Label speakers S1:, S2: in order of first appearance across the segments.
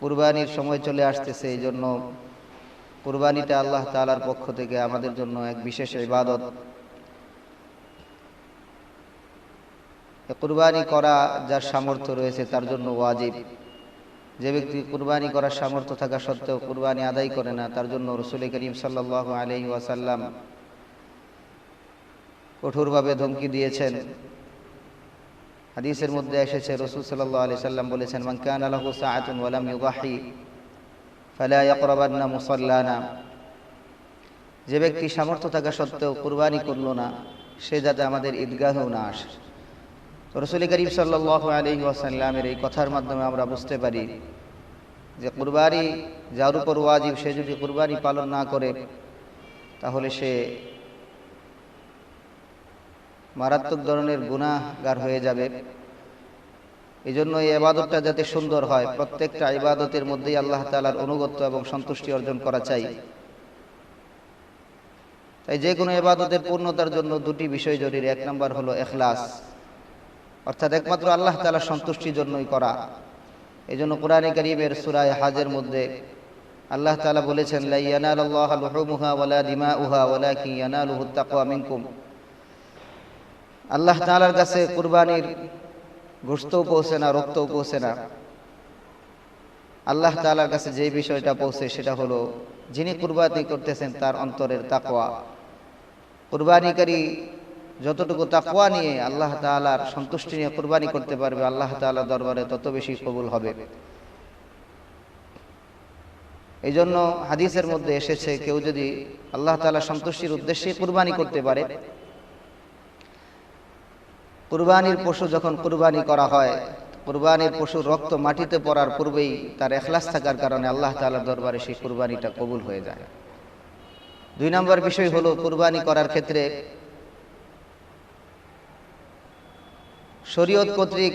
S1: কুরবানির সময় চলে আসতেছে, এই জন্য কুরবানিটা আল্লাহ তাআলার পক্ষ থেকে আমাদের জন্য এক বিশেষ ইবাদত। কুরবানি করা যার সামর্থ্য রয়েছে তার জন্য ওয়াজিব। যে ব্যক্তি কুরবানি করার সামর্থ্য থাকা সত্ত্বেও কুরবানি আদায় করে না, তার জন্য রাসূল করিম সাল্লাল্লাহু আলাইহি ওয়াসাল্লাম কঠোরভাবে ধমকি দিয়েছেন। হাদিসের মধ্যে এসেছে, রাসূল সাল্লাল্লাহু আলাইহি সাল্লাম বলেছেন, মান কানা লাহু সাআতুন ওয়া লাম ইউযাহি ফালা ইয়াকরাবান্না মুসাল্লানা। যে ব্যক্তি সামর্থ্য থাকা সত্ত্বেও কুরবানি করলো না, সে যাতে আমাদের ঈদগাহেও না আসে। তো রাসূল করিম সাল্লাল্লাহু আলাইহি ওয়াসাল্লামের এই কথার মাধ্যমে আমরা বুঝতে পারি যে কুরবানি যার উপর ওয়াজিব, সে যদি কুরবানি পালন না করে তাহলে সে মারাত্মক ধরনের গুনাহগার হয়ে যাবে। এই জন্য এই ইবাদতটা যাতে সুন্দর হয়, প্রত্যেকটা ইবাদতের মধ্যেই আল্লাহ তাআলার অনুগত্য এবং সন্তুষ্টি অর্জন করা চাই। তাই যে কোনো ইবাদতের পূর্ণতার জন্য দুটি বিষয় জরুরি। এক নম্বর হলো ইখলাস, অর্থাৎ একমাত্র আল্লাহ তাআলার সন্তুষ্টির জন্যই করা। এই জন্য কোরআনে কারীমের সূরা হাজের মধ্যে আল্লাহ তাআলা বলেছেন, লা ইয়ানালুল্লাহু লুহুমুহা ওয়ালা দিমাউহা ওয়ালাকিন ইয়ানালুহুত তাকওয়া মিনকুম। আল্লাহ তাআলার কাছে কুরবানির গোশতও পৌঁছে না, রক্তও পৌঁছে না। আল্লাহ তাআলার কাছে যে বিষয়টা পৌঁছে সেটা হলো যিনি কুরবানি করতেছেন তার অন্তরের তাকওয়া। কুরবানিকারী যতটুকু তাকওয়া নিয়ে আল্লাহ তাআলার সন্তুষ্টি নিয়ে কুরবানি করতে পারবে, আল্লাহ তাআলার দরবারে তত বেশি কবুল হবে। এই জন্য হাদিসের মধ্যে এসেছে, কেউ যদি আল্লাহ তাআলার সন্তুষ্টির উদ্দেশ্যে কুরবানি করতে পারে, কুরবানির পশু যখন কুরবানি করা হয়, কুরবানির পশুর রক্ত মাটিতে পড়ার পূর্বেই তার ইখলাস থাকার কারণে আল্লাহ তাআলার দরবারে সেই কুরবানিটা কবুল হয়ে যায়। দুই নম্বর বিষয় হলো, কুরবানি করার ক্ষেত্রে শরীয়ত কর্তৃক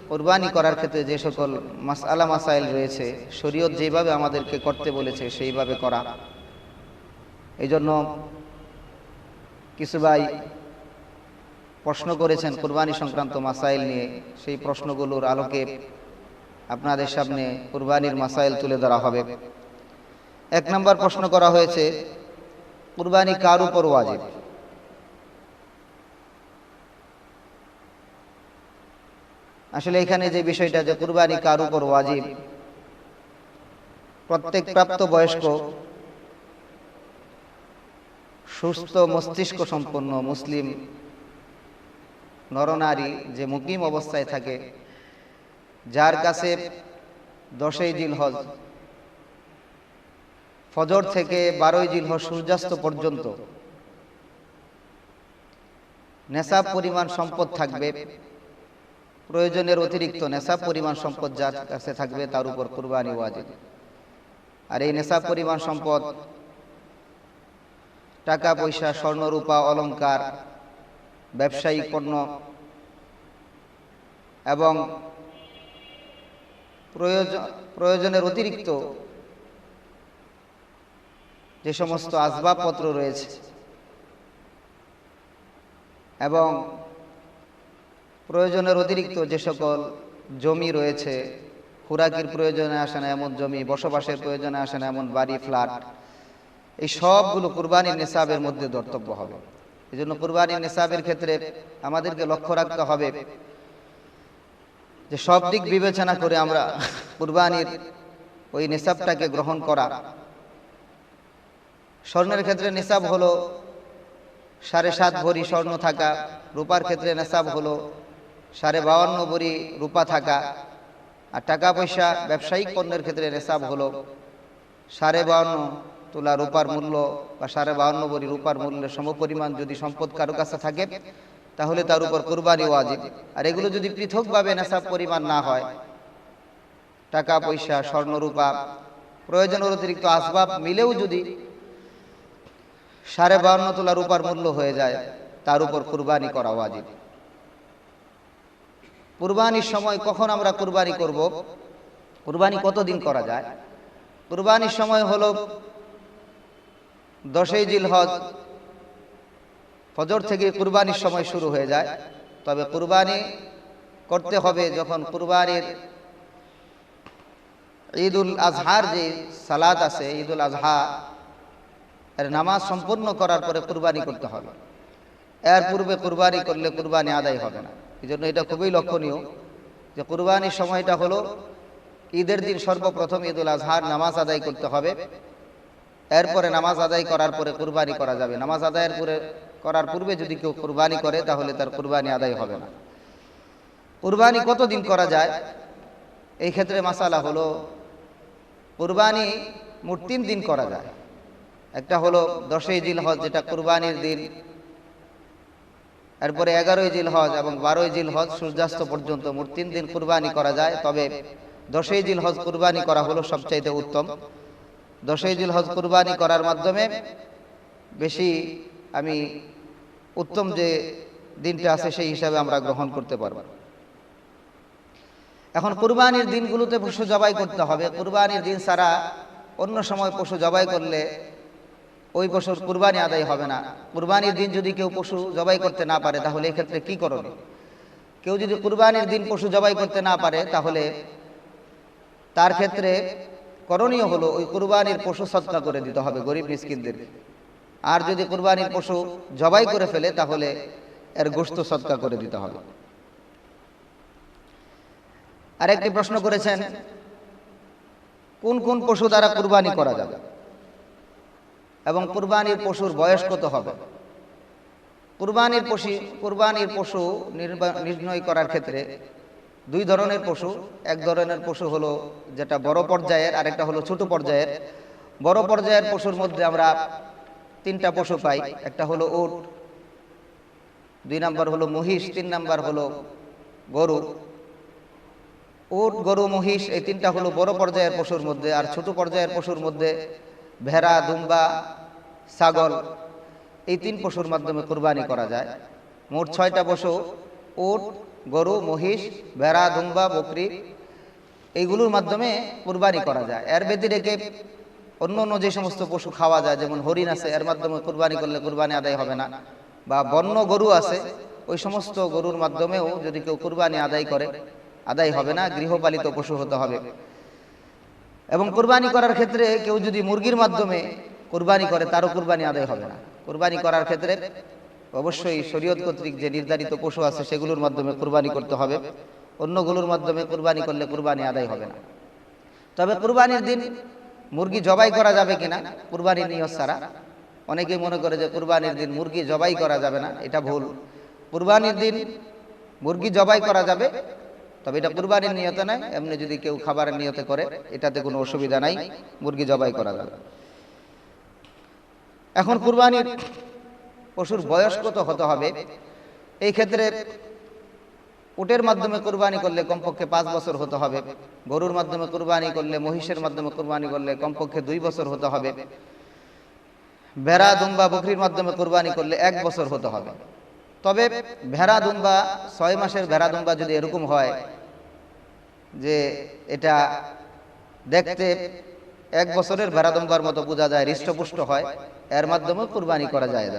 S1: কুরবানি করার ক্ষেত্রে যে সকল মাসআলা মাসাইল রয়েছে, শরীয়ত যেভাবে আমাদেরকে করতে বলেছে সেইভাবে করা। এই জন্য কিছু ভাই প্রশ্ন করেছেন কুরবানি সংক্রান্ত মাসাইল নিয়ে, সেই প্রশ্নগুলোর আলোকে আপনাদের সামনে কুরবানির মাসাইল তুলে ধরা হবে। এক নম্বর প্রশ্ন করা হয়েছে, কুরবানি কার উপর ওয়াজিব? আসলে এখানে যে বিষয়টা যে কুরবানি কার উপর ওয়াজিব, প্রত্যেক প্রাপ্তবয়স্ক সুস্থ মস্তিষ্ক সম্পন্ন মুসলিম নরনারী যে মুকিম অবস্থায় থাকে, যার কাছে 10ই জিলহজ ফজর থেকে 12ই জিলহজ সূর্যাস্ত পর্যন্ত নেশাব পরিমাণ সম্পদ থাকবে, প্রয়োজনের অতিরিক্ত নেশাব পরিমাণ সম্পদ যার কাছে থাকবে তার উপর কুরবানি ওয়াজিব। আর এই নেশাব পরিমাণ সম্পদ টাকা পয়সা, স্বর্ণ রূপা, অলংকার, ব্যবসায়িক পণ্য এবং প্রয়োজনের অতিরিক্ত যে সমস্ত আসবাবপত্র রয়েছে এবং প্রয়োজনের অতিরিক্ত যে সকল জমি রয়েছে, খুরাকির প্রয়োজনে আসে না এমন জমি, বসবাসের প্রয়োজনে আসে না এমন বাড়ি, ফ্ল্যাট, এই সবগুলো কুরবানির নিসাবের মধ্যে ধর্তব্য হবে। এই জন্য কুরবানির নিসাবের ক্ষেত্রে আমাদেরকে লক্ষ্য রাখতে হবে যে সব দিক বিবেচনা করে আমরা কুরবানির ওই নিসাবটাকে গ্রহণ করা। স্বর্ণের ক্ষেত্রে নিসাব হলো 7.5 ভরি স্বর্ণ থাকা, রূপার ক্ষেত্রে নিসাব হলো 52.5 ভরি রূপা থাকা, আর টাকা পয়সা ব্যবসায়িক পণ্যের ক্ষেত্রে নিসাব হলো 52.5 তোলা রূপার মূল্য বা 52.5 ভরি রূপার মূল্যের সমপরিমাণ যদি সম্পদ কারো কাছে থাকে তাহলে তার উপর কুরবানি ওয়াজিব। আর এগুলো যদি পৃথকভাবে নিসাব পরিমাণ না হয়, টাকা পয়সা, স্বর্ণ রূপা, প্রয়োজনের অতিরিক্ত আসবাব মিলেও যদি 52.5 তোলা রূপার মূল্য হয়ে যায়, তার উপর কুরবানি করা ওয়াজিব। কুরবানির সময় কখন আমরা কুরবানি করব? কুরবানি কতদিন করা যায়? কুরবানির সময় হলো 10ই জিলহজ ফজর থেকে কুরবানির সময় শুরু হয়ে যায়। তবে কুরবানি করতে হবে যখন কুরবানির ঈদুল আজহার যে সালাত আছে, ঈদুল আজহা এর নামাজ সম্পূর্ণ করার পরে কুরবানি করতে হবে। এর পূর্বে কুরবানি করলে কুরবানি আদায় হবে না। এই জন্য এটা খুবই লক্ষণীয় যে কুরবানির সময়টা হলো ঈদের দিন সর্বপ্রথম ঈদুল আজহার নামাজ আদায় করতে হবে। এরপরে নামাজ আদায় করার পরে কুরবানি করা যাবে। নামাজ আদায়ের করার পূর্বে যদি কেউ কুরবানি করে তাহলে তার কুরবানি আদায় হবে না। কুরবানি কতদিন করা যায়? এই ক্ষেত্রে মাসালা হলো কুরবানি মোট 3 দিন করা যায়। একটা হলো 10ই জিলহজ, যেটা কুরবানির দিন, এরপরে 11ই জিলহজ এবং 12ই জিলহজ সূর্যাস্ত পর্যন্ত মোট 3 দিন কুরবানি করা যায়। তবে 10ই জিলহজ কুরবানি করা হলো সবচাইতে উত্তম। 10ই জিলহজ কুরবানি করার মাধ্যমে বেশি উত্তম যে দিনটা আছে সেই হিসাবে আমরা গ্রহণ করতে পারব। এখন কুরবানির দিনগুলোতে পশু জবাই করতে হবে। কুরবানির দিন ছাড়া অন্য সময় পশু জবাই করলে ওই পশুর কুরবানি আদায় হবে না। কুরবানির দিন যদি কেউ পশু জবাই করতে না পারে তাহলে এই ক্ষেত্রে কি করণীয়? কেউ যদি কুরবানির দিন পশু জবাই করতে না পারে তাহলে তার ক্ষেত্রে করণীয় হলো ওই কুরবানির পশু সদকা করে দিতে হবে গরিব মিসকিনদের। আর যদি কুরবানির পশু জবাই করে ফেলে তাহলে এর গোশত সদকা করে দিতে হবে। আরেকটি প্রশ্ন করেছেন, কোন কোন পশু দ্বারা কুরবানি করা যাবে এবং কুরবানির পশুর বয়স কত হবে? কুরবানির পশু নির্ণয় করার ক্ষেত্রে 2 ধরনের পশু। এক ধরনের পশু হলো যেটা বড় পর্যায়ের, আর একটা হলো ছোট পর্যায়ের। বড় পর্যায়ের পশুর মধ্যে আমরা 3টা পশু পাই। একটা হলো উট, 2 নাম্বার হলো মহিষ, 3 নাম্বার হলো গরু। উট, গরু, মহিষ এই 3টা হলো বড় পর্যায়ের পশুর মধ্যে। আর ছোট পর্যায়ের পশুর মধ্যে ভেড়া, দুম্বা, ছাগল, এই 3 পশুর মাধ্যমে কুরবানি করা যায়। মোট 6টা পশু, উট, গরু, মহিষ, ভেড়া, দুম্বা, বকরি, এইগুলোর মাধ্যমে কুরবানি করা যায়। এর ব্যতিরেকে অন্য অন্য যে সমস্ত পশু খাওয়া যায়, যেমন হরিণ আছে, এর মাধ্যমে কুরবানি করলে কুরবানি আদায় হবে না। বা বন্য গরু আছে, ওই সমস্ত গরুর মাধ্যমেও যদি কেউ কুরবানি আদায় করে আদায় হবে না, গৃহপালিত পশু হতে হবে। এবং কুরবানি করার ক্ষেত্রে কেউ যদি মুরগির মাধ্যমে কুরবানি করে তারও কুরবানি আদায় হবে না। কুরবানি করার ক্ষেত্রে অবশ্যই শরীয়ত কর্তৃক যে নির্ধারিত পশু আছে সেগুলোর মাধ্যমে কুরবানি করতে হবে। অন্যগুলোর মাধ্যমে কুরবানি করলে কুরবানি আদায় হবে না। তবে কুরবানির দিন মুরগি জবাই করা যাবে কিনা কুরবানির নিয়ত ছাড়া? অনেকেই মনে করে যে কুরবানির দিন মুরগি জবাই করা যাবে না, এটা ভুল। কুরবানির দিন মুরগি জবাই করা যাবে, তবে এটা কুরবানির নিয়তে নয়। এমনি যদি কেউ খাবারের নিয়তে করে এটাতে কোনো অসুবিধা নাই, মুরগি জবাই করা যাবে। এখন কুরবানির পশুর বয়স কত হতে হবে? এই ক্ষেত্রে উটের মাধ্যমে কুরবানি করলে কমপক্ষে 5 বছর হতে হবে। গরুর মাধ্যমে কুরবানি করলে, মহিষের মাধ্যমে কুরবানি করলে কমপক্ষে 2 বছর হতে হবে। ভেড়া, দুম্বা, বকরির মাধ্যমে কুরবানি করলে 1 বছর হতে হবে। তবে ভেড়া, দুম্বা, 6 মাসের ভেড়া, দুম্বা যদি এরকম হয় যে এটা দেখতে 1 বছরের ভেড়া, দুম্বার মতো বোঝা যায়, হৃষ্টপুষ্ট হয়, এর মাধ্যমে কুরবানি করা যায়।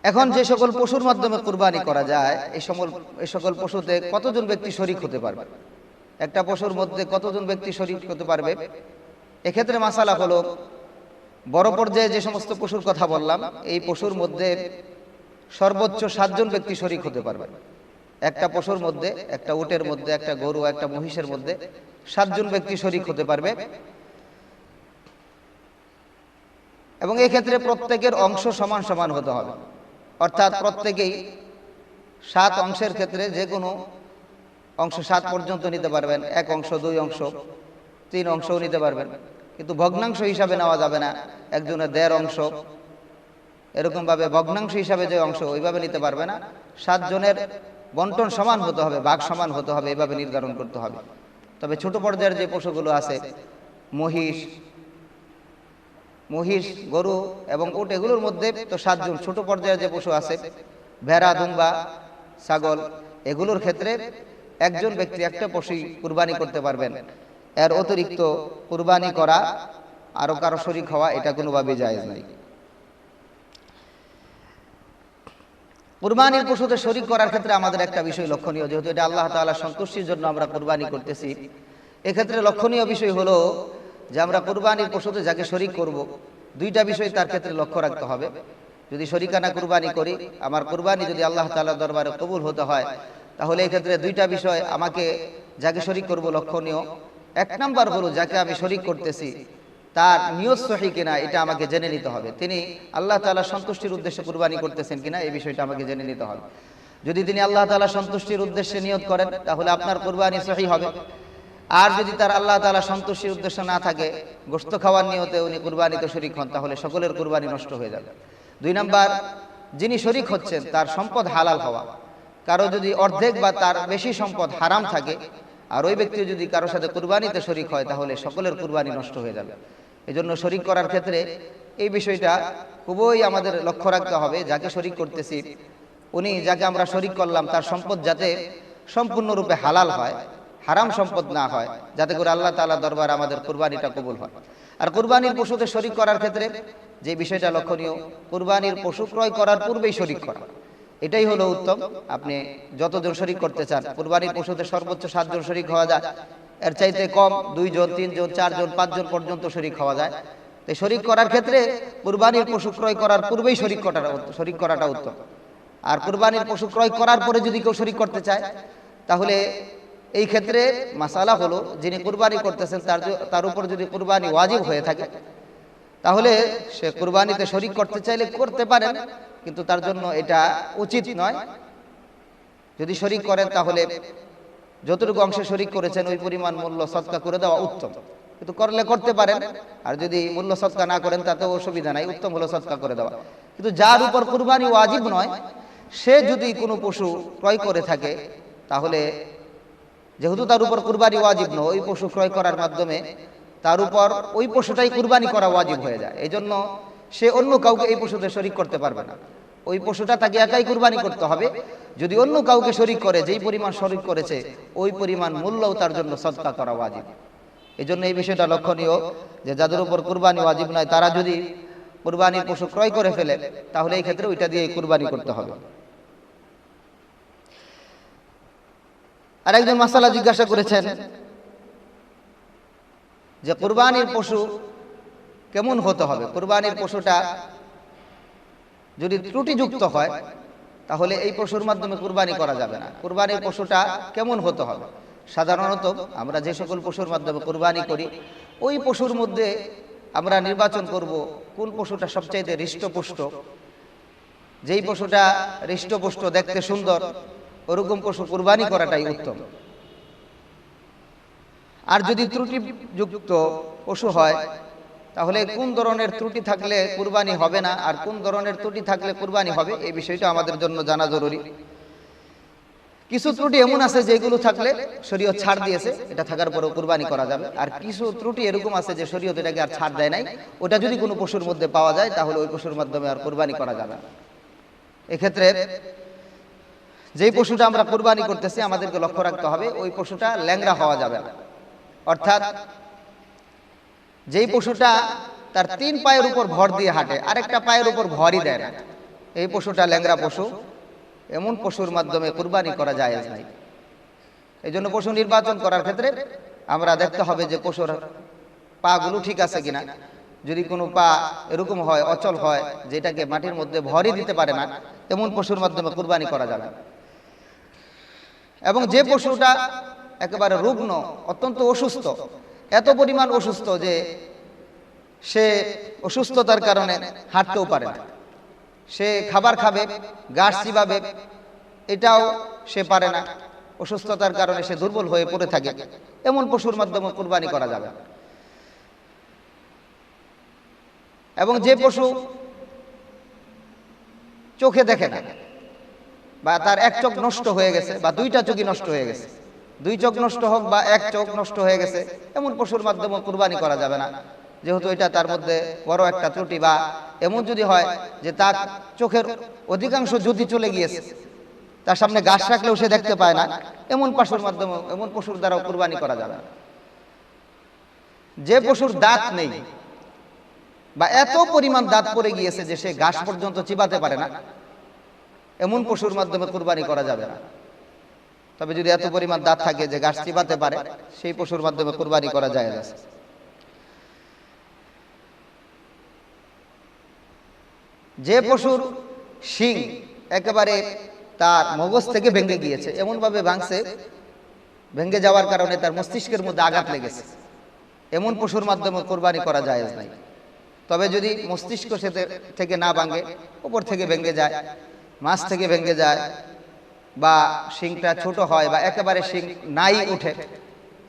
S1: এখন যে সকল পশুর মাধ্যমে কুরবানি করা যায় এই সকল পশুতে কতজন ব্যক্তি শরীক হতে পারবে? একটা পশুর মধ্যে কতজন ব্যক্তি শরীক হতে পারবে? এক্ষেত্রে মাসালা হলো, বড় পর্যায়ে যে সমস্ত পশুর কথা বললাম এই পশুর মধ্যে সর্বোচ্চ 7 জন ব্যক্তি শরীক হতে পারবে। একটা পশুর মধ্যে, একটা উটের মধ্যে, একটা গরু, একটা মহিষের মধ্যে 7 জন ব্যক্তি শরীক হতে পারবে। এবং এই ক্ষেত্রে প্রত্যেকের অংশ সমান সমান হতে হবে। অর্থাৎ প্রত্যেকেই 7 অংশের ক্ষেত্রে যে কোনো অংশ 7 পর্যন্ত নিতে পারবেন। 1 অংশ, 2 অংশ, 3 অংশও নিতে পারবেন। কিন্তু ভগ্নাংশ হিসাবে নেওয়া যাবে না। একজনের 1.5 অংশ, এরকমভাবে ভগ্নাংশ হিসাবে যে অংশ ওইভাবে নিতে পারবে না। 7 জনের বন্টন সমান হতে হবে, ভাগ সমান হতে হবে, এভাবে নির্ধারণ করতে হবে। তবে ছোট পর্যায়ের যে পশুগুলো আছে, মহিষ, গরু এবং উট, এগুলোর মধ্যে তো 7 জন। ছোট পর্যায়ের যে পশু আছে, ভেড়া, দুম্বা, ছাগল, এগুলোর ক্ষেত্রে একজন ব্যক্তি একটা পশুই কুরবানি করতে পারবেন। এর অতিরিক্ত কুরবানি করা, আরো কারো শরীক হওয়া, এটা কোনোভাবেই জায়েজ নাই। কুরবানির পশুতে শরীক করার ক্ষেত্রে আমাদের একটা বিষয় লক্ষণীয়, যেহেতু এটা আল্লাহ তাআলার সন্তুষ্টির জন্য আমরা কুরবানি করতেছি, এক্ষেত্রে লক্ষণীয় বিষয় হলো যে আমরা কুরবানির পশুতে যাকে শরীক করব, দুইটা বিষয় তার ক্ষেত্রে লক্ষ্য রাখতে হবে। যদি শরীকানা কুরবানি করি, আমার কুরবানি যদি আল্লাহ তাআলার দরবারে কবুল হতে হয়, তাহলে এই ক্ষেত্রে দুইটা বিষয় আমাকে যাকে শরীক করব লক্ষণীয়। এক নাম্বার হলো যাকে আমি শরীক করতেছি তার নিয়ত সহি কিনা এটা আমাকে জেনে নিতে হবে, তিনি আল্লাহ তাআলার সন্তুষ্টির উদ্দেশ্যে কুরবানি করতেছেন কিনা এই বিষয়টা আমাকে জেনে নিতে হবে। যদি তিনি আল্লাহ তাআলার সন্তুষ্টির উদ্দেশ্যে নিয়ত করেন তাহলে আপনার কুরবানি সহি হবে। আর যদি তার আল্লাহ তাআলা সন্তুষ্টির উদ্দেশ্য না থাকে, গোশত খাওয়ার নিয়তে উনি কুরবানিতে শরীক হন, তাহলে সকলের কুরবানি নষ্ট হয়ে যাবে। দুই নাম্বার, যিনি শরীক হচ্ছেন তার সম্পদ হালাল হওয়া। কারো যদি অর্ধেক বা তার বেশি সম্পদ হারাম থাকে আর ওই ব্যক্তি যদি কারোর সাথে কুরবানিতে শরীক হয়, তাহলে সকলের কুরবানি নষ্ট হয়ে যাবে। এজন্য শরীক করার ক্ষেত্রে এই বিষয়টা খুবই আমাদের লক্ষ্য রাখতে হবে, যাকে শরীক করতেছি উনি, যাকে আমরা শরীক করলাম, তার সম্পদ যাতে সম্পূর্ণরূপে হালাল হয়, হারাম সম্পদ না হয়, যাতে করে আল্লাহ তাআলা দরবারে আমাদের কুরবানিটা কবুল হয়। আর কুরবানির পশুতে শরীক করার ক্ষেত্রে যে বিষয়টা লক্ষণীয়, কুরবানির পশু ক্রয় করার পূর্বেই শরীক করা, এটাই হলো উত্তম। আপনি যতজন শরীক করতে চান, কুরবানির পশুতে সর্বোচ্চ 7 জন শরীক হওয়া যায়, এর চাইতে কম 2 জন 3 জন 4 জন 5 জন পর্যন্ত শরীক হওয়া যায়। তাই শরীক করার ক্ষেত্রে কুরবানির পশু ক্রয় করার পূর্বেই শরীক করাটা উত্তম। আর কুরবানির পশু ক্রয় করার পরে যদি কেউ শরীক করতে চায়, তাহলে এই ক্ষেত্রে মাসালা হলো, যিনি কুরবানি করতেছেন তার উপর যদি কুরবানি ওয়াজিব হয়ে থাকে, তাহলে সে কুরবানিতে শরীক করতে চাইলে করতে পারেন, কিন্তু তার জন্য এটা উচিত নয়। যদি শরীক করেন তাহলে যতটুকু অংশে শরীক করেছেন ওই পরিমাণ মূল্য সদকা করে দেওয়া উত্তম, কিন্তু করলে করতে পারেন। আর যদি মূল্য সদকা না করেন তাতেও অসুবিধা নাই, উত্তম হলো সদকা করে দেওয়া। কিন্তু যার উপর কুরবানি ওয়াজিব নয়, সে যদি কোনো পশু ক্রয় করে থাকে, তাহলে যেহেতু তার উপর কুরবানি ওয়াজিব নয়, ওই পশু ক্রয় করার মাধ্যমে তার উপর ওই পশুটাই কুরবানি করা ওয়াজিব হয়ে যায়। এই জন্য সে অন্য কাউকে এই পশুতে শরীক করতে পারবে না, ওই পশুটা তাকে একাই কুরবানি করতে হবে। যদি অন্য কাউকে শরীক করে, যেই পরিমাণ শরীক করেছে ওই পরিমাণ মূল্যও তার জন্য সদকা করা ওয়াজিব। এই জন্য এই বিষয়টা লক্ষণীয় যে যাদের উপর কুরবানি ওয়াজিব নয়, তারা যদি কুরবানির পশু ক্রয় করে ফেলে, তাহলে এই ক্ষেত্রে ওইটা দিয়ে কুরবানি করতে হবে। আর একজন মাসালা জিজ্ঞাসা করেছেন যে কুরবানির পশু কেমন হতে হবে, কুরবানির পশুটা যদি ত্রুটিযুক্ত হয় তাহলে এই পশুর মাধ্যমে কুরবানি করা যাবে না। কুরবানির পশুটা কেমন হতে হবে? সাধারণত আমরা যে সকল পশুর মাধ্যমে কুরবানি করি, ওই পশুর মধ্যে আমরা নির্বাচন করব কোন পশুটা সবচাইতে হৃষ্টপুষ্ট। যেই পশুটা হৃষ্টপুষ্ট, দেখতে সুন্দর, ওরকম পশু কুরবানি করাটাই উত্তম। আর যদি ত্রুটিযুক্ত পশু হয়, তাহলে কোন ধরনের ত্রুটি থাকলে কুরবানি হবে না আর কোন ধরনের ত্রুটি থাকলে কুরবানি হবে, এই বিষয়টা আমাদের জন্য জানা জরুরি। কিছু ত্রুটি এমন আছে যেগুলো থাকলে শরীয়ত ছাড় দিয়েছে, এটা থাকার পরেও কুরবানি করা যাবে। আর কিছু ত্রুটি এরকম আছে যে শরীয়ত এটাকে আর ছাড় দেয় নাই, ওটা যদি কোনো পশুর মধ্যে পাওয়া যায় তাহলে ওই পশুর মাধ্যমে আর কুরবানি করা যাবে না। এক্ষেত্রে যেই পশুটা আমরা কুরবানি করতেছি আমাদেরকে লক্ষ্য রাখতে হবে ওই পশুটা ল্যাংড়া হওয়া যাবে না। অর্থাৎ যেই পশুটা তার 3 পায়ের উপর ভর দিয়ে হাঁটে, আরেকটা পায়ের উপর ভরই দেয় না, এই পশুটা ল্যাংড়া পশু, এমন পশুর মাধ্যমে কুরবানি করা জায়েজ নাই। এই জন্য পশু নির্বাচন করার ক্ষেত্রে আমরা দেখতে হবে যে পশুর পা গুলো ঠিক আছে কিনা। যদি কোনো পা এরকম হয়, অচল হয়, যেটাকে মাটির মধ্যে ভরই দিতে পারে না, এমন পশুর মাধ্যমে কুরবানি করা যাবে। এবং যে পশুটা একেবারে রুগ্ন, অত্যন্ত অসুস্থ, এত পরিমাণ অসুস্থ যে সে অসুস্থতার কারণে হাঁটতেও পারে না, সে খাবার খাবে, ঘাস চিবাবে, এটাও সে পারে না, অসুস্থতার কারণে সে দুর্বল হয়ে পড়ে থাকে, এমন পশুর মাধ্যমে কুরবানি করা যাবে। এবং যে পশু চোখে দেখে না, বা তার এক চোখ নষ্ট হয়ে গেছে বা 2টা চোখই নষ্ট হয়ে গেছে, 2 চোখ নষ্ট হোক বা 1 চোখ নষ্ট হয়ে গেছে, এমন পশুর মাধ্যমে কুরবানি করা যাবে না, যেহেতু এটা তার মধ্যে বড় একটা ত্রুটি। বা এমন যদি হয় যে তার চোখের অধিকাংশ জ্যোতি চলে গিয়েছে, তার সামনে ঘাস রাখলেও সে দেখতে পায় না, এমন পশুর মাধ্যমে, এমন পশুর দ্বারাও কুরবানি করা যাবে না। যে পশুর দাঁত নেই বা এত পরিমাণ দাঁত পড়ে গিয়েছে যে সে ঘাস পর্যন্ত চিবাতে পারে না, এমন পশুর মাধ্যমে কুরবানি করা যাবে না। তবে যদি এত পরিমাণ দাঁত থাকে যে ঘাস চিবাতে পারে, সেই পশুর মাধ্যমে কুরবানি করা যায় আছে। যে পশুর শিং একেবারে তার মগজ থেকে ভেঙে গিয়েছে, এমনভাবে ভাঙছে, ভেঙে যাওয়ার কারণে তার মস্তিষ্কের মধ্যে আঘাত লেগেছে, এমন পশুর মাধ্যমে কুরবানি করা জায়েজ নাই। তবে যদি মস্তিষ্ক থেকে না ভাঙে, উপর থেকে ভেঙে যায়, মাছ থেকে ভেঙে যায়, বা শিংটা ছোট হয়, বা একেবারে শিং নাই উঠে,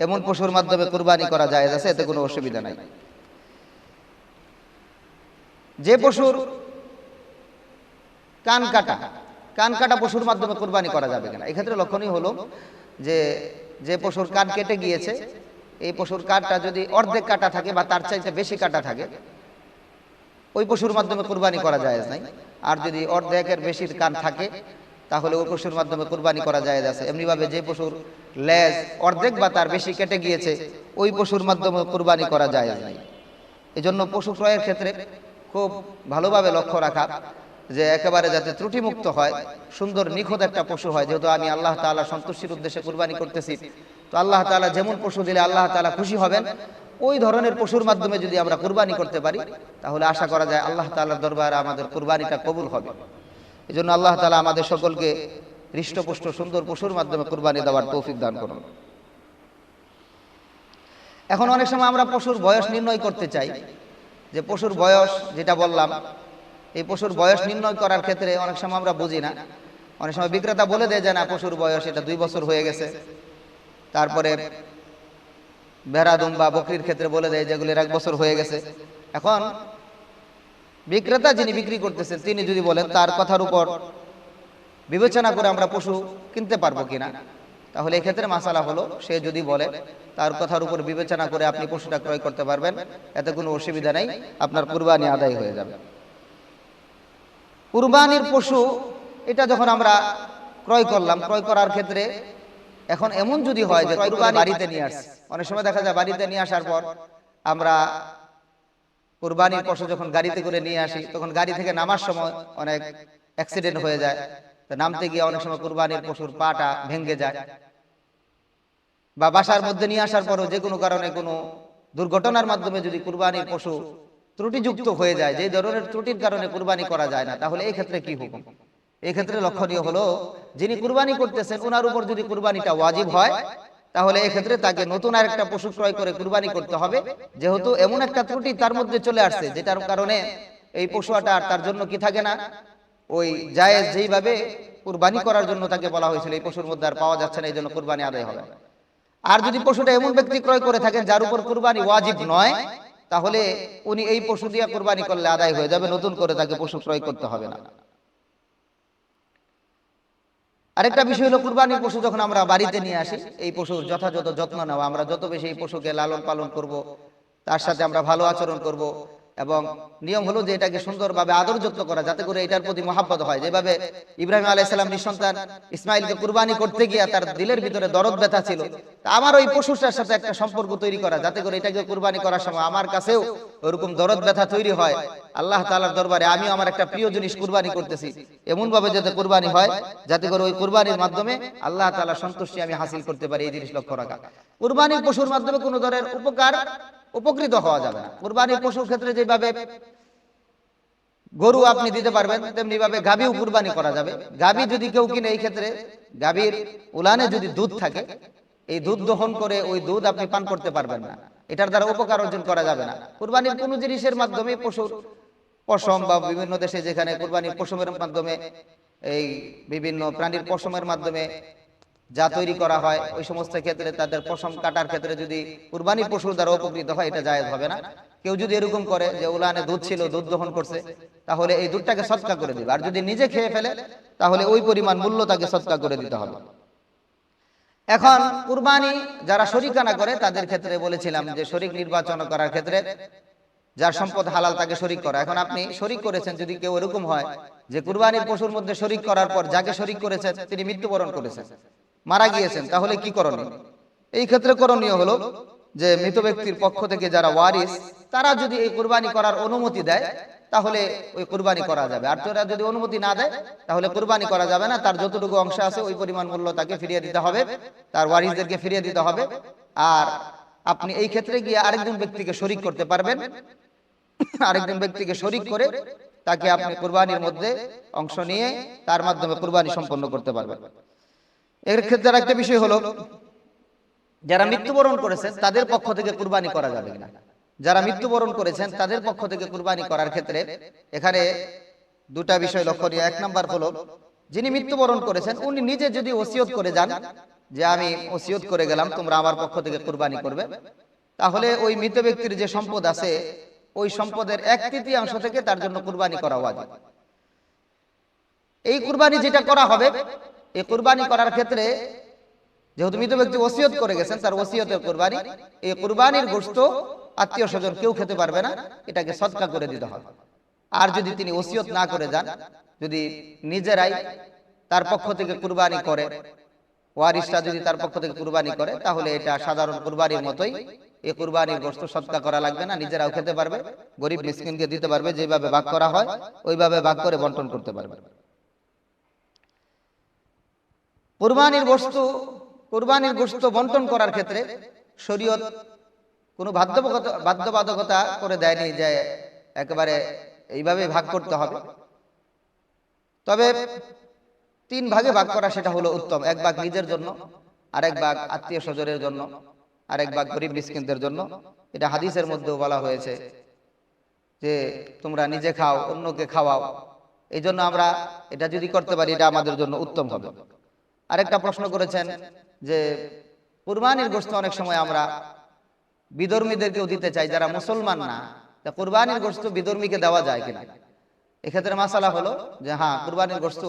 S1: এমন পশুর মাধ্যমে কুরবানি করা জায়েজ আছে, এতে কোনো অসুবিধা নাই। যে পশুর কান কাটা পশুর মাধ্যমে কুরবানি করা যাবে কিনা, এক্ষেত্রে লক্ষণীয় হলো যে পশুর কান কেটে গিয়েছে, এই পশুর কানটা যদি অর্ধেক কাটা থাকে বা তার চাইতে বেশি কাটা থাকে, ওই পশুর মাধ্যমে কুরবানি করা জায়েজ নাই। আর যদি অর্ধেকের বেশির কান থাকে, তাহলে ওই পশুর মাধ্যমে কুরবানি করা জায়েজ আছে। এমনিভাবে যে পশুর লেজ অর্ধেক বা তার বেশি কেটে গিয়েছে, ওই পশুর মাধ্যমে কুরবানি করা জায়েজ নাই। এজন্য পশু ক্রয়ের ক্ষেত্রে খুব ভালোভাবে লক্ষ্য রাখা যে একেবারে যাতে ত্রুটিমুক্ত হয়, সুন্দর নিখুঁত একটা পশু হয়। যেহেতু আমি আল্লাহ তাআলা সন্তুষ্টির উদ্দেশ্যে কুরবানি করতেছি, তো আল্লাহ তাআলা যেমন পশু দিলে আল্লাহ তাআলা খুশি হবেন, ওই ধরনের পশুর মাধ্যমে যদি আমরা কুরবানি করতে পারি, তাহলে আশা করা যায় আল্লাহ তাআলার দরবারে আমাদের কুরবানিটা কবুল হবে। এজন্য আল্লাহ তাআলা আমাদের সকলকে হৃষ্টপুষ্ট সুন্দর পশুর মাধ্যমে কুরবানি দেওয়ার তৌফিক দান করুন। এখন অনেক সময় আমরা পশুর বয়স নির্ণয় করতে চাই, যে পশুর বয়স যেটা বললাম, এই পশুর বয়স নির্ণয় করার ক্ষেত্রে অনেক সময় আমরা বুঝি না। অনেক সময় বিক্রেতা বলে দেয় যে না, পশুর বয়স এটা 2 বছর হয়ে গেছে। তারপরে ভেড়া দুম্বা বকরির ক্ষেত্রে বলে দেয় যেগুলো 1 বছর হয়ে গেছে। এখন বিক্রেতা যিনি বিক্রি করতেছেন, তিনি যদি বলেন, তার কথার উপর বিবেচনা করে আমরা পশু কিনতে পারবো কিনা, তাহলে এক্ষেত্রে মাসালা হলো, সে যদি বলে তার কথার উপর বিবেচনা করে আপনি পশুটা ক্রয় করতে পারবেন, এতে কোনো অসুবিধা নেই, আপনার কুরবানি আদায় হয়ে যাবে। কুরবানির পশু এটা যখন আমরা ক্রয় করলাম, ক্রয় করার ক্ষেত্রে এখন এমন যদি হয় যে কুরবানি বাড়িতে নিয়ে আসছে, অনেক সময় দেখা যায় বাড়িতে নিয়ে আসার পর আমরা কুরবানির পশু যখন গাড়িতে করে নিয়ে আসি, তখন গাড়ি থেকে নামার সময় অনেক অ্যাক্সিডেন্ট হয়ে যায়। তো নামতে গিয়ে অনেক সময় কুরবানির পশুর পাটা ভেঙে যায়, বা বাসার মধ্যে নিয়ে আসার পরও যে কোনো কারণে কোনো দুর্ঘটনার মাধ্যমে যদি কুরবানির পশু ত্রুটিযুক্ত হয়ে যায়, যে ধরনের ত্রুটির কারণে কুরবানি করা যায় না, তাহলে এই ক্ষেত্রে কি হুকুম? এই ক্ষেত্রে লক্ষণীয় হলো, যিনি কুরবানি করতেছেন ওনার উপর যদি কুরবানিটা ওয়াজিব হয়, তাহলে এই ক্ষেত্রে তাকে নতুন আরেকটা পশু ক্রয় করে কুরবানি করতে হবে, যেহেতু এমন একটা ত্রুটি তার মধ্যে চলে আসছে, যেটার কারণে এই পশুটা তার জন্য কি থাকে না, ওই জায়েজ যেইভাবে কুরবানি করার জন্য তাকে বলা হয়েছিল, এই পশুর মধ্যে আর পাওয়া যাচ্ছে না, এই জন্য কুরবানি আদায় হবে। আর যদি পশুটা এমন ব্যক্তি ক্রয় করে থাকেন যার উপর কুরবানি ওয়াজিব নয়, তাহলে উনি এই পশু দিয়ে কুরবানি করলে আদায় হয়ে যাবে, নতুন করে তাকে পশু ক্রয় করতে হবে না। আরেকটা বিষয় হলো, কুরবানির পশু যখন আমরা বাড়িতে নিয়ে আসি, এই পশুর যথাযথ যত্ন নেওয়া। আমরা যত বেশি এই পশুকে লালন পালন করব, তার সাথে আমরা ভালো আচরণ করব, এবং নিয়ম হলো যে এটাকে সুন্দরভাবে আদর যত্ন করা, যাতে করে এটার প্রতি মহাব্বত হয়। যেভাবে ইব্রাহিম আলাইহিস সালাম নিঃসন্তান ইসমাইলকে কুরবানি করতে গিয়ে তার দিলের ভিতরে দরদ ব্যথা ছিল, আমার ওই পশুটার সাথে একটা সম্পর্ক তৈরি করা, যাতে করে এটাকে কুরবানি করার সময় আমার কাছেও ওরকম দরদ ব্যথা তৈরি হয়, আল্লাহ তাআলার দরবারে আমিও আমার একটা প্রিয় জিনিস কুরবানি করতেছি, এমন ভাবে যাতে কুরবানি হয়, যাতে করে ওই কুরবানির মাধ্যমে আল্লাহ তাআলার সন্তুষ্টি আমি হাসিল করতে পারি, এই জিনিস লক্ষ্য রাখা। কুরবানির পশুর মাধ্যমে কোনো ধরনের উপকৃত হওয়া যাবে না। কুরবানির পশুর ক্ষেত্রে যেভাবে গরু আপনি দিতে পারবেন, তেমনি ভাবে গাভীও কুরবানি করা যাবে। গাভী যদি কেউ কিনে, এই ক্ষেত্রে গাভীর উলানে যদি দুধ থাকে, এই দুধ দহন করে ওই দুধ আপনি পান করতে পারবেন না, এটার দ্বারা উপকার অর্জন করা যাবে না। কুরবানির কোনো জিনিসের মাধ্যমে পশুর পশম, বা বিভিন্ন দেশে যেখানে কুরবানির পশমের মাধ্যমে, এই বিভিন্ন প্রাণীর পশমের মাধ্যমে যা তৈরি করা হয়, ওই সমস্ত ক্ষেত্রে তাদের পশম কাটার ক্ষেত্রে যদি কুরবানির পশুর দ্বারা উপকৃত হয়, এটা জায়েজ হবে না। কেউ যদি এরকম করে যে উলানে দুধ ছিল, দুধ দহন করছে, তাহলে এই দুধটাকে সদকা করে দিবে। আর যদি নিজে খেয়ে ফেলে, তাহলে ওই পরিমাণ মূল্য তাকে সদকা করে দিতে হবে। এখন কুরবানি যারা শরীকানা করে, তাদের ক্ষেত্রে বলেছিলাম যে শরীক নির্বাচন করার ক্ষেত্রে যার সম্পদ হালাল তাকে শরীক করা। এখন আপনি শরীক করেছেন, যদি কেউ এরকম হয় যে কুরবানির পশুর মধ্যে শরীক করার পর যাকে শরীক করেছেন তিনি মৃত্যুবরণ করেছেন, মারা গিয়েছেন, তাহলে কি করণীয়? এই ক্ষেত্রে করণীয় হলো যে মৃত ব্যক্তির পক্ষ থেকে যারা ওয়ারিস, তারা যদি এই কুরবানি করার অনুমতি দেয়, তাহলে ওই কুরবানি করা যাবে। আর তোরা যদি অনুমতি না দেয় তাহলে কুরবানি করা যাবে না। তার যতটুকু অংশ আছে ওই পরিমাণ মূল্য তাকে ফিরিয়ে দিতে হবে, তার ওয়ারিসদেরকে ফিরিয়ে দিতে হবে। আর আপনি এই ক্ষেত্রে গিয়ে আরেকজন ব্যক্তিকে শরীক করতে পারবেন, আরেকজন ব্যক্তিকে শরীক করে তাকে আপনি কুরবানির মধ্যে অংশ নিয়ে তার মাধ্যমে কুরবানি সম্পন্ন করতে পারবেন। এর ক্ষেত্রে আরেকটা বিষয় হলো, যারা মৃত্যুবরণ করেছেন তাদের পক্ষ থেকে কুরবানি করা যাবে কিনা। যারা মৃত্যুবরণ করেছেন তাদের পক্ষ থেকে কুরবানি করার ক্ষেত্রে এখানে দুটা বিষয় লক্ষণীয়। এক নাম্বার হলো, যিনি মৃত্যুবরণ করেছেন উনি নিজে যদি ওসিয়ত করে যান যে আমি ওসিয়ত করে গেলাম তোমরা আমার পক্ষ থেকে কুরবানি করবে, তাহলে ওই মৃত ব্যক্তির যে সম্পদ আছে ওই সম্পদের 1/3 থেকে তার জন্য কুরবানি করা ওয়াজিব। এই কুরবানি যেটা করা হবে, এই কুরবানি করার ক্ষেত্রে যেহেতু মৃত ব্যক্তি ওসিয়ত করে গেছেন, তার ওসিয়তের কুরবানি, এই কুরবানির গোশত আত্মীয় স্বজন কেউ খেতে পারবে না, এটাকে সদকা করে দিতে হবে। আর যদি তিনি ওসিয়ত না করে যান, যদি নিজেরাই তার পক্ষ থেকে কুরবানি করে, ওয়ারিসরা যদি তার পক্ষ থেকে কুরবানি করে, তাহলে এটা সাধারণ কুরবানির মতোই। এই কুরবানির গোশত সদকা করা লাগবে না, নিজেরাও খেতে পারবে, গরিব মিসকিনকে দিতে পারবে, যেভাবে ভাগ করা হয় ওইভাবে ভাগ করে বন্টন করতে পারবে। কুরবানির গোশত বন্টন করার ক্ষেত্রে শরীয়ত কোনো বাধ্যবাধকতা করে দেয়নি যে একেবারে এইভাবে ভাগ করতে হবে। তবে 3 ভাগে ভাগ করা সেটা হলো উত্তম। 1 ভাগ নিজের জন্য, আরেক ভাগ আত্মীয় স্বজনের জন্য, আরেক ভাগ গরিব মিসকিনদের জন্য। এটা হাদিসের মধ্যেও বলা হয়েছে যে তোমরা নিজে খাও, অন্যকে খাওয়াও। এই জন্য আমরা এটা যদি করতে পারি এটা আমাদের জন্য উত্তম হবে। আরেকটা প্রশ্ন করেছেন যে কুরবানির গোশত অনেক সময় আমরা বিধর্মীদেরকেও দিতে চাই যারা মুসলমান না, তা কুরবানির গোশত বিধর্মীকে দেওয়া যায় কিনা। এক্ষেত্রে মাসালা হলো যে হ্যাঁ, কুরবানির গোশত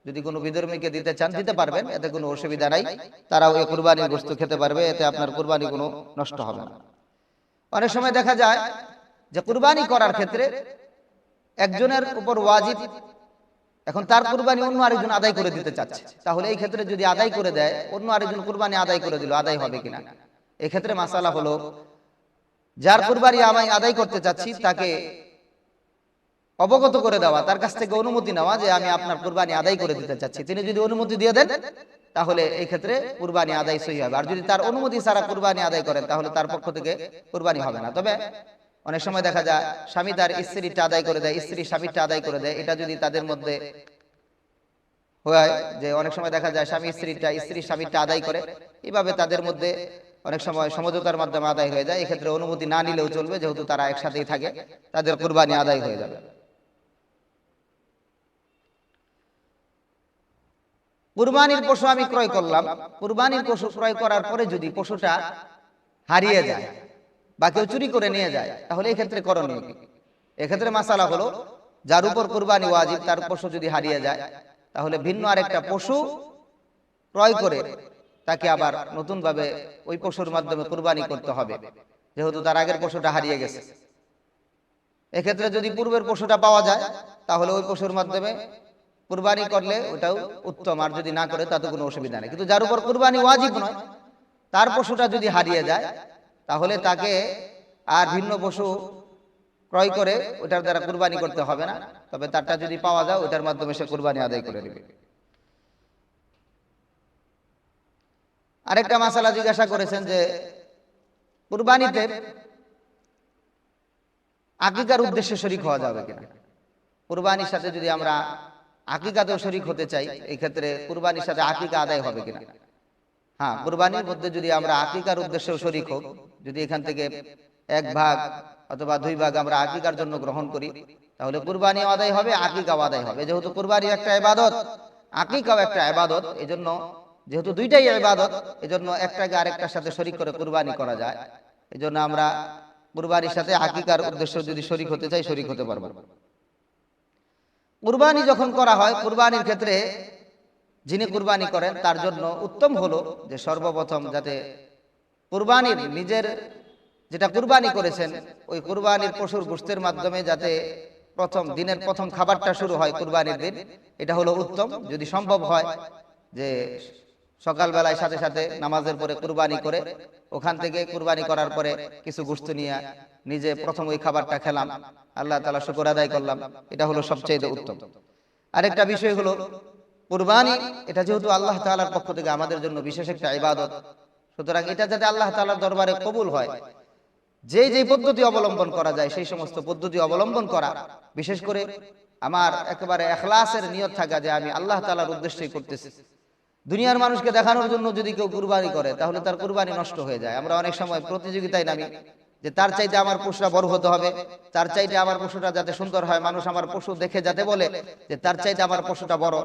S1: যদি কোনো বিধর্মীকে দিতে চান দিতে পারবেন, এতে কোনো অসুবিধা নাই, তারাও এই কুরবানির গোশত খেতে পারবে, এতে আপনার কুরবানি কোনো নষ্ট হবে না। অনেক সময় দেখা যায় যে কুরবানি করার ক্ষেত্রে একজনের উপর ওয়াজিব, এখন তার কুরবানি অন্য আরেকজন আদায় করে দিতে চাচ্ছে, তাহলে এই ক্ষেত্রে যদি আদায় করে দেয়, অন্য আরেকজন কুরবানি আদায় করে দিল, আদায় হবে কিনা। এক্ষেত্রে মাসালা হলো, যার কুরবানি আমি আদায় করতে চাচ্ছি তাকে অবগত করে দেওয়া, তার কাছ থেকে অনুমতি নেওয়া যে আমি আপনার কুরবানি আদায় করে দিতে চাচ্ছি। তিনি যদি অনুমতি দিয়ে দেন তাহলে এই ক্ষেত্রে কুরবানি আদায় সহি হবে। আর যদি তার অনুমতি ছাড়া কুরবানি আদায় করেন তাহলে তার পক্ষ থেকে কুরবানি হবে না। তবে অনেক সময় দেখা যায় স্বামী তার স্ত্রীটা আদায় করে দেয়, স্ত্রী স্বামীরটা আদায় করে দেয়। এটা যদি তাদের মধ্যে হয় যে অনেক সময় দেখা যায় স্বামী স্ত্রী স্বামীরটা আদায় করে, এইভাবে তাদের মধ্যে অনেক সময় সমঝোতার মাধ্যমে আদায় হয়ে যায়। এক্ষেত্রে অনুমতি না নিলেও চলবে, যেহেতু তারা একসাথেই থাকে, তাদের কুরবানি আদায় হয়ে যাবে। কুরবানির পশু আমি ক্রয় করলাম, কুরবানির পশু ক্রয় করার পরে যদি পশুটা হারিয়ে যায় বা কেউ চুরি করে নিয়ে যায়, তাহলে এই ক্ষেত্রে করণীয় কি। এক্ষেত্রে মাসালা হলো, যার উপর কুরবানি ওয়াজিব তার পশু যদি হারিয়ে যায়, তাহলে ভিন্ন আরেকটা পশু ক্রয় করে তাকে আবার নতুন ভাবে ওই পশুর মাধ্যমে কুরবানি করতে হবে, যেহেতু তার আগের পশুটা হারিয়ে গেছে। এক্ষেত্রে যদি পূর্বের পশুটা পাওয়া যায় তাহলে ওই পশুর মাধ্যমে কুরবানি করলে ওটাও উত্তম, আর যদি না করে তাতে কোনো অসুবিধা নেই। কিন্তু যার উপর কুরবানি ওয়াজিব নয়, তার পশুটা যদি হারিয়ে যায় তাহলে তাকে আর ভিন্ন পশু ক্রয় করে ওটার দ্বারা কুরবানি করতে হবে না। তবে তারটা যদি পাওয়া যায় ওটার মাধ্যমে সে কুরবানি আদায় করে নেবে। আরেকটা মাসালা জিজ্ঞাসা করেছেন যে কুরবানিতে আকিকার উদ্দেশ্যে শরীক হওয়া যাবে কিনা। কুরবানির সাথে যদি আমরা আকিকাতেও শরীক হতে চাই, এই ক্ষেত্রে কুরবানির সাথে আকিকা আদায় হবে কিনা। হ্যাঁ, কুরবানির মধ্যে যদি আমরা আকিকার উদ্দেশ্যেও শরীক হোক, যদি এখান থেকে 1 ভাগ অথবা 2 ভাগ আমরা আকিকার জন্য গ্রহণ করি, তাহলে কুরবানিও আদায় হবে, আকিকাও আদায় হবে। যেহেতু কুরবানি একটা ইবাদত, আকিকাও একটা ইবাদত, এজন্য যেহেতু দুইটাই ইবাদত, এজন্য একটাকে আরেকটার সাথে শরীক করে কুরবানি করা যায়। এজন্য আমরা কুরবানির সাথে আকিকার উদ্দেশ্য যদি শরীক হতে চাই, শরীক হতে পারবো। কুরবানি যখন করা হয়, কুরবানির ক্ষেত্রে যিনি কুরবানি করেন তার জন্য উত্তম হলো যে সর্বপ্রথম যাতে কুরবানির নিজের যেটা কুরবানি করেছেন ওই কুরবানির পশুর গোশতের মাধ্যমে যাতে দিনের প্রথম খাবারটা শুরু হয় কুরবানির দিন, এটা হলো উত্তম। যদি সম্ভব হয় যে সকালবেলায় সাথে সাথে নামাজের পরে কুরবানি করে ওখান থেকে কুরবানি করার পরে কিছু গোশত নিয়ে নিজে প্রথম ওই খাবারটা খেলাম, আল্লাহ তাআলা শুকর আদায় করলাম, এটা হলো সবচেয়ে উত্তম। আরেকটা বিষয় হলো কুরবানি, এটা যেহেতু আল্লাহ তাআলার পক্ষ থেকে আমাদের জন্য বিশেষ একটা ইবাদত, সুতরাং এটা যাতে আল্লাহ তাআলার দরবারে কবুল হয়, যে যে পদ্ধতি অবলম্বন করা যায় সেই সমস্ত পদ্ধতি অবলম্বন করা, বিশেষ করে আমার একেবারে ইখলাসের নিয়ত থাকা যে আমি আল্লাহ তাআলার উদ্দেশ্যেই করতেছি। দুনিয়ার মানুষকে দেখানোর জন্য যদি কেউ কুরবানি করে তাহলে তার কুরবানি নষ্ট হয়ে যায়। আমরা অনেক সময় প্রতিযোগিতায় নামি যে তার চাইতে আমার পশুটা বড় হতে হবে, তার চাইতে আমার পশুটা যাতে সুন্দর হয়, মানুষ আমার পশু দেখে যাতে বলে যে তার চাইতে আমার পশুটা বড়।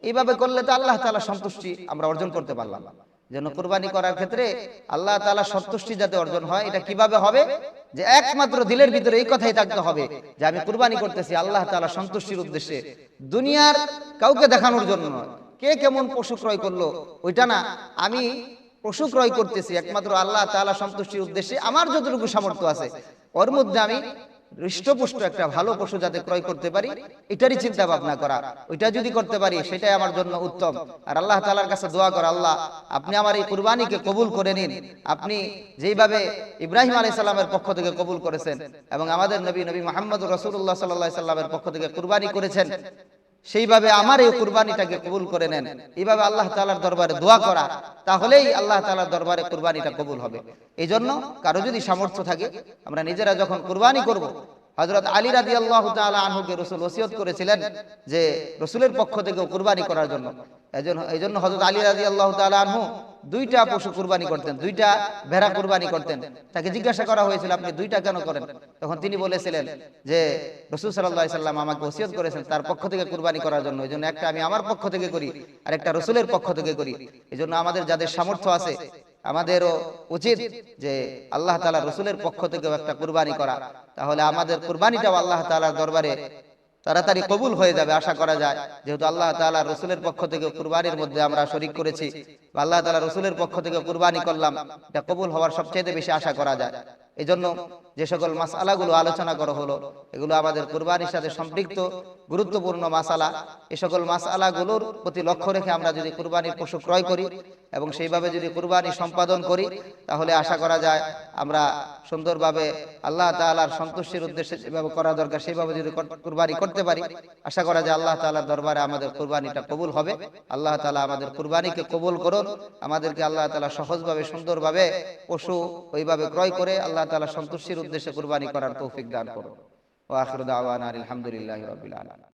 S1: এইভাবে করলে তো আল্লাহ তাআলা সন্তুষ্টি আমরা অর্জন করতে পারলাম না। যেন কুরবানি করার ক্ষেত্রে আল্লাহ তাআলা সন্তুষ্টি যাতে অর্জন হয়, এটা কিভাবে হবে? যে একমাত্র দিলের ভিতরে এই কথাই থাকতে হবে যে আমি কুরবানি করতেছি আল্লাহ তাআলা সন্তুষ্টির উদ্দেশ্যে, দুনিয়ার কাউকে দেখানোর জন্য নয়। কে কেমন পশু ক্রয় করলো ওইটা না, আমি পশু ক্রয় করতেছি একমাত্র আল্লাহ তাআলা সন্তুষ্টির উদ্দেশ্যে। আমার যতটুকু সামর্থ্য আছে ওর মধ্যে আমি হৃষ্টপুষ্ট একটা ভালো পশু যাতে ক্রয় করতে পারি, এটারই চিন্তা ভাবনা করা। ওইটা যদি করতে পারি সেটাই আমার জন্য উত্তম। আর আল্লাহ তাআলার কাছে দোয়া করা, আল্লাহ আপনি আমার এই কুরবানিকে কবুল করে নিন। আপনি যেইভাবে ইব্রাহিম আলাইহিস সালামের পক্ষ থেকে কবুল করেছেন এবং আমাদের নবী মুহাম্মদ রাসূলুল্লাহ সাল্লাল্লাহু আলাইহি সাল্লামের পক্ষ থেকে কুরবানি করেছেন, সেইভাবে আমার এই কুরবানিটাকে কবুল করে নেন। এইভাবে আল্লাহ তাআলার দরবারে দোয়া করা, তাহলেই আল্লাহ তাআলার দরবারে কুরবানিটা কবুল হবে। এই জন্য কারো যদি সামর্থ্য থাকে, আমরা নিজেরা যখন কুরবানি করব, হযরত আলী রাদিয়াল্লাহু তাআলা আনহুকে রাসূল ওসিয়ত করেছিলেন যে রাসূলের পক্ষ থেকে কুরবানি করার জন্য। এইজন্য হযরত আলী রাদিয়াল্লাহু তাআলা আনহু দুইটা পশু কুরবানি করতেন, দুইটা ভেড়া কুরবানি করতেন। তাকে জিজ্ঞাসা করা হয়েছিল আপনি দুইটা কেন করেন? তখন তিনি বলেছিলেন যে রাসূল সাল্লাল্লাহু আলাইহি সাল্লাম আমাকে ওসিয়ত করেছেন তার পক্ষ থেকে কুরবানি করার জন্য, এইজন্য একটা আমি আমার পক্ষ থেকে করি আর একটা রাসূলের পক্ষ থেকে করি। এইজন্য আমাদের যাদের সামর্থ্য আছে আমাদেরও উচিত যে আল্লাহ তাআলা রাসূলের পক্ষ থেকে একটা কুরবানি করা, তাহলে আমাদের কুরবানিটাও আল্লাহ তাআলার দরবারে তাড়াতাড়ি কবুল হয়ে যাবে আশা করা যায়। যেহেতু আল্লাহ তাআলা রাসূলের পক্ষ থেকে কুরবানির মধ্যে আমরা শরীক করেছি বা আল্লাহ তাআলা রাসূলের পক্ষ থেকে কুরবানি করলাম, এটা কবুল হওয়ার সবচেয়ে বেশি আশা করা যায়। এজন্য যে সকল মাসআলাগুলো আলোচনা করা হলো এগুলো আমাদের কুরবানির সাথে সম্পৃক্ত গুরুত্বপূর্ণ মাসআলা। এই সকল মাসআলাগুলোর প্রতি লক্ষ্য রেখে আমরা যদি কুরবানির পশু ক্রয় করি এবং সেইভাবে যদি কুরবানি সম্পাদন করি, তাহলে আশা করা যায় আমরা সুন্দরভাবে আল্লাহ তাআলার সন্তুষ্টির উদ্দেশ্যে যেভাবে করা দরকার সেইভাবে যদি কুরবানি করতে পারি, আশা করা যায় আল্লাহ তাআলার দরবারে আমাদের কুরবানিটা কবুল হবে। আল্লাহ তাআলা আমাদের কুরবানিকে কবুল করুন, আমাদেরকে আল্লাহ তাআলা সহজভাবে সুন্দরভাবে পশু ওইভাবে ক্রয় করে আল্লাহ তাআলা সন্তুষ্টির উদ্দেশ্যে কুরবানি করার তৌফিক দান করুন। ওয়া আখিরু দাওয়ানা আলহামদুলিল্লাহি রাব্বিল আলামিন।